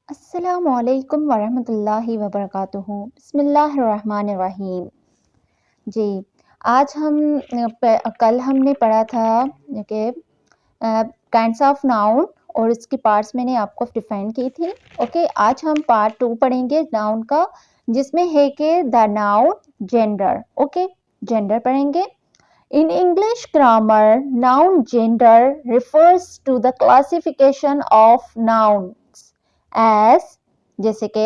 अस्सलामुअलैकुम वरहमतुल्लाहि वबरकातुहू। बिस्मिल्लाहिर्रहमानिर्रहीम। जी, आज हम कल हमने पढ़ा था कि काइंड्स ऑफ नाउन और इसकी पार्ट्स मैंने आपको डिफाइन की थी। ओके, आज हम पार्ट 2 पढ़ेंगे नाउन का, जिसमें है कि the noun gender. Okay, gender पढ़ेंगे। In English grammar, noun gender refers to the classification of nouns as, जैसे कि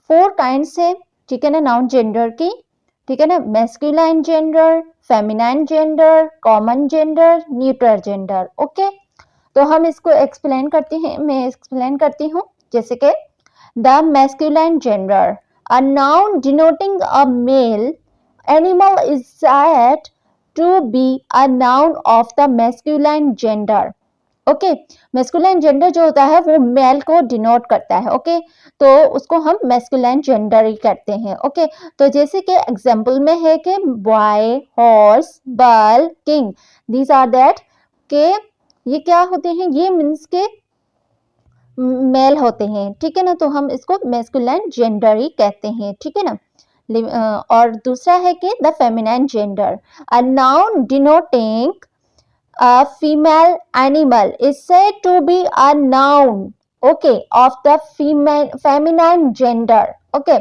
4 kinds है, ठीक है ना, नाउन जेंडर की, ठीक है ना, masculine gender, feminine gender, common gender, neutral gender. Okay, तो हम इसको एक्सप्लेन करते हैं, मैं एक्सप्लेन करती हूँ। जैसे कि the masculine gender, a noun denoting a male animal is said to be a noun of the masculine gender. Okay, masculine gender जो होता है वो मेल को डिनोट करता है। ओके, तो उसको हम मैस्कुलाइन जेंडर ही करते हैं। ओके, तो जैसे कि एग्जांपल में है कि boy, horse, bird, king, these are that के ये क्या होते हैं, ये मीन्स के मेल होते हैं, ठीक है ना, तो हम इसको मैस्कुलाइन जेंडर ही कहते हैं, ठीक है ना। और दूसरा है कि the feminine gender, a noun denoting a female animal is said to be a noun, okay, of the feminine gender. Okay,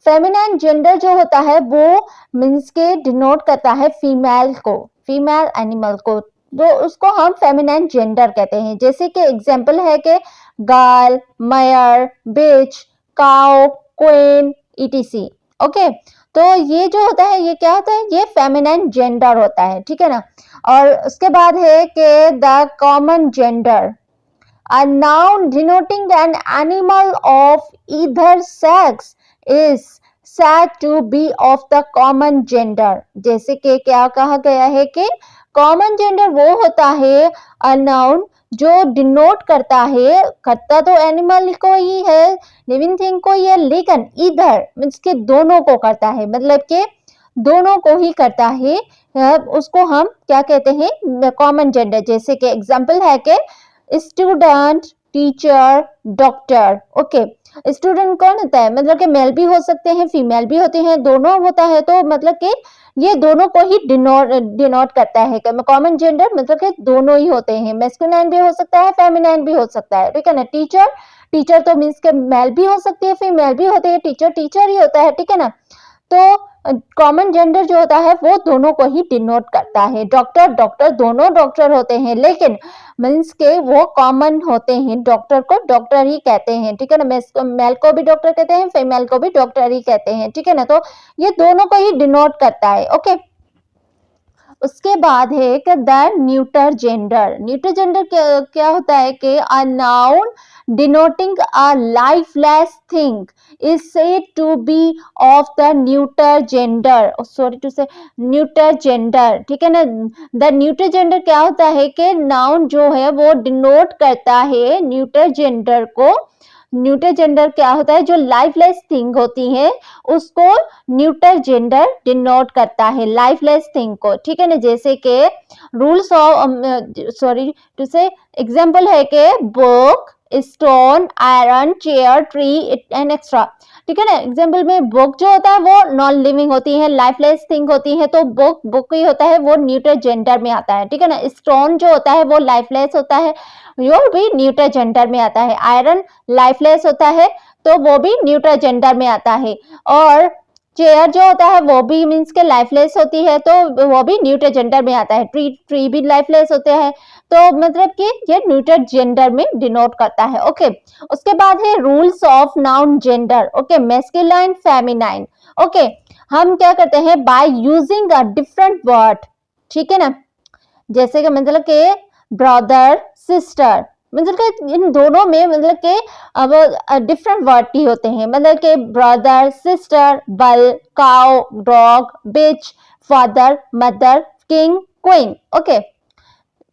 feminine gender जो होता है वो मीन्स के डिनोट करता है फीमेल को, फीमेल एनिमल को, तो उसको हम फेमिनाइन जेंडर कहते हैं। जैसे कि एग्जांपल है कि गर्ल, मेयर, बिच, काउ, क्वीन, ईटीसी। ओके, तो ये जो होता है ये क्या होता है, ये फेमिनाइन जेंडर होता है, ठीक है ना। और उसके बाद है कि the common gender, a noun denoting an animal of either sex is said to be of the common gender। जैसे कि क्या कहा गया है कि कॉमन जेंडर वो होता है अ नाउन जो डिनोट करता है, करता तो एनिमल को ही है, लिविंग थिंग को ही है, लेकिन इधर मीन्स के दोनों को करता है, मतलब कि दोनों को ही करता है, उसको हम क्या कहते हैं, कॉमन जेंडर। जैसे कि एग्जांपल है कि student, teacher, doctor. Okay, student कौन होता है, मतलब कि मेल भी हो सकते हैं, फीमेल भी होते हैं, दोनों होता है, तो मतलब कि ये दोनों को ही डिनोट करता है। कॉमन जेंडर मतलब कि दोनों ही होते हैं, मैस्कुलाइन भी हो सकता है, फेमिनाइन भी हो सकता है, ठीक है ना। टीचर, टीचर तो मीन्स के मेल भी हो सकती है, फीमेल भी होती है, टीचर टीचर ही होता है, ठीक है ना। तो कॉमन जेंडर जो होता है वो दोनों को ही डिनोट करता है। डॉक्टर, डॉक्टर दोनों डॉक्टर होते हैं, लेकिन मीन्स के वो कॉमन होते हैं, डॉक्टर को डॉक्टर ही कहते हैं, ठीक है ना। मेल को भी डॉक्टर कहते हैं, फीमेल को भी डॉक्टर ही कहते हैं, ठीक है ना। तो ये दोनों को ही डिनोट करता है। ओके, उसके बाद है कि the neuter gender, neuter gender क्या होता है कि अ noun denoting a lifeless thing is said to be of the neuter gender, sorry to say neuter gender, ठीक है ना। द न्यूटर जेंडर क्या होता है कि नाउन जो है वो डिनोट करता है न्यूटर जेंडर को। न्यूटर जेंडर क्या होता है, जो लाइफलेस थिंग होती है उसको न्यूटर जेंडर डिनोट करता है, लाइफलेस थिंग को, ठीक है ना। जैसे कि रूल्स ऑफ, सॉरी टू से एग्जांपल है कि book, stone, iron, chair, tree and extra, ठीक है ना। एग्जांपल में बुक जो होता है वो नॉन लिविंग होती है, लाइफलेस थिंग होती है, तो बुक बुक ही होता है, वो न्यूटर जेंडर में आता है, ठीक है ना। स्टोन जो होता है वो लाइफलेस होता है, वो भी न्यूटर जेंडर में आता है। आयरन लाइफलेस होता है, तो वो भी न्यूटर जेंडर में आता है। और चेयर जो होता है वो भी मीन्स के लाइफलेस होती है, तो वो भी न्यूटर जेंडर में आता है। ट्री ट्री भी लाइफलेस होते हैं, तो मतलब कि ये न्यूटर जेंडर में डिनोट करता है। ओके, उसके बाद है rules of noun gender. Okay, masculine, feminine. Okay, हम क्या करते हैं, by using a different word, ठीक है ना। जैसे कि मतलब कि ब्रदर, सिस्टर, मतलब कि इन दोनों में मतलब कि अब डिफरेंट वर्ड ही होते हैं, मतलब कि brother, sister, bull, cow, dog, bitch, father, mother, king, queen. Okay,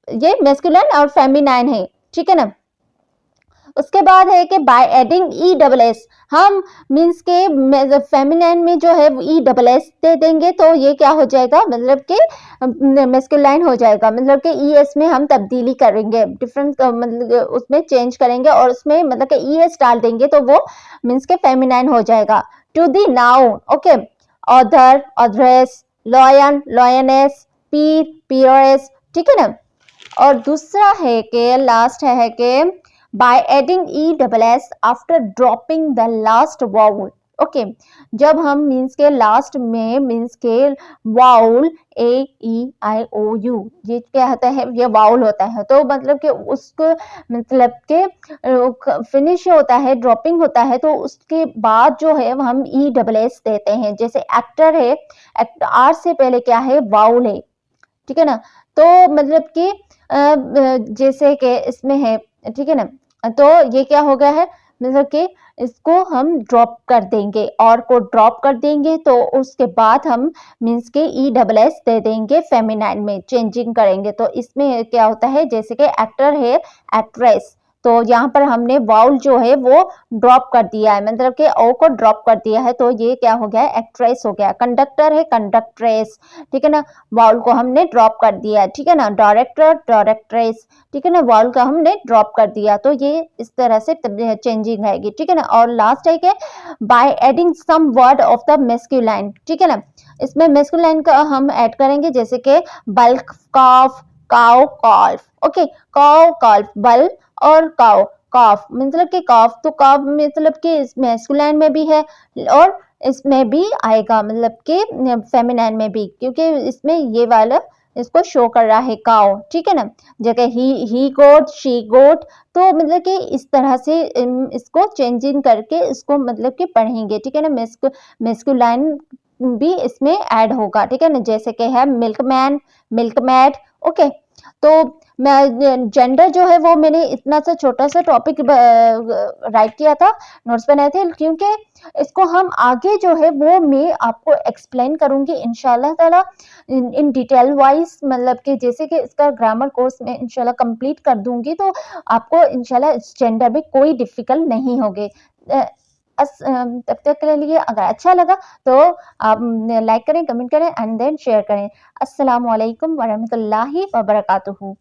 ये मैस्कुलिन और फेमिनाइन है, ठीक है ना। उसके बाद है कि by adding E double S, हम मीन्स के फेमिनाइन में जो है ई डबल एस दे देंगे तो ये क्या हो जाएगा, मतलब कि मेस्कुलाइन हो जाएगा, मतलब कि ई एस में हम तब्दीली करेंगे, डिफरेंट मतलब उसमें चेंज करेंगे और उसमें मतलब कि ई एस डाल देंगे तो वो मीन्स के फेमिनाइन हो जाएगा। To the noun, okay, author, authoress, lion, lioness, peer, peeress, ठीक है ना। और दूसरा है कि लास्ट है कि by adding E double S after dropping the last vowel, okay, जब हम मीन्स के लास्ट में मीन्स के vowel A E I O you, ये क्या होता है, ये वाउल होता है, तो मतलब कि उसको मतलब के फिनिश होता है, ड्रॉपिंग होता है, तो उसके बाद जो है हम ई डबल एस देते हैं। जैसे एक्टर है, आर से पहले क्या है, वाउल है, ठीक है ना। तो मतलब कि जैसे कि इसमें है, ठीक है ना, तो ये क्या हो गया है, मतलब कि इसको हम ड्रॉप कर देंगे, और को ड्रॉप कर देंगे तो उसके बाद हम मीन्स के ई डबल एस दे देंगे, फेमिनाइन में चेंजिंग करेंगे। तो इसमें क्या होता है, जैसे कि एक्टर है, एक्ट्रेस, तो यहाँ पर हमने वाउल जो है वो ड्रॉप कर दिया है, मतलब कि ओ को ड्रॉप कर दिया है, तो ये क्या हो गया, एक्ट्रेस हो गया। कंडक्टर है, कंडक्ट्रेस, ठीक है ना, वाउल को हमने ड्रॉप कर दिया है, ठीक है ना। डायरेक्टर, डायरेक्ट्रेस, ठीक है ना, वाउल का हमने ड्रॉप कर दिया, तो ये इस तरह से चेंजिंग आएगी, ठीक है ना। और लास्ट है कि by adding some word of the masculine, ठीक है ना, इसमें मेस्कुलाइन का हम ऐड करेंगे, जैसे कि bull, calf, cow, calf, okay, cow, calf, bull और काउ, कॉफ, मतलब कि कॉफ, तो कॉफ मतलब कि मेस्कुलाइन में भी है और इसमें भी आएगा, मतलब कि फेमिनाइन में भी, क्योंकि इसमें ये वाला इसको शो कर रहा है, काउ, ठीक है ना। जगह ही गोट, शी गोट, तो मतलब कि इस तरह से इसको चेंजिंग करके इसको मतलब कि पढ़ेंगे, ठीक है ना। मेस्कुलाइन भी इसमें ऐड होगा, ठीक है ना, जैसे कि है मिल्कमैन, मिल्कमैड, ओके। तो मैं जेंडर जो है वो मैंने इतना सा छोटा सा टॉपिक राइट किया था, नोट्स बनाए थे, क्योंकि इसको हम आगे जो है वो मैं आपको एक्सप्लेन करूंगी इंशाल्लाह ताला इन डिटेल वाइज, मतलब कि जैसे कि इसका ग्रामर कोर्स मैं इंशाल्लाह कंप्लीट कर दूंगी, तो आपको इंशाल्लाह इस जेंडर में कोई डिफिकल्ट नहीं होगी। तब तक के लिए अगर अच्छा लगा तो आप लाइक करें, कमेंट करें एंड देन शेयर करें। अस्सलाम वालेकुम वरहमतुल्लाहि वबरकातुहू।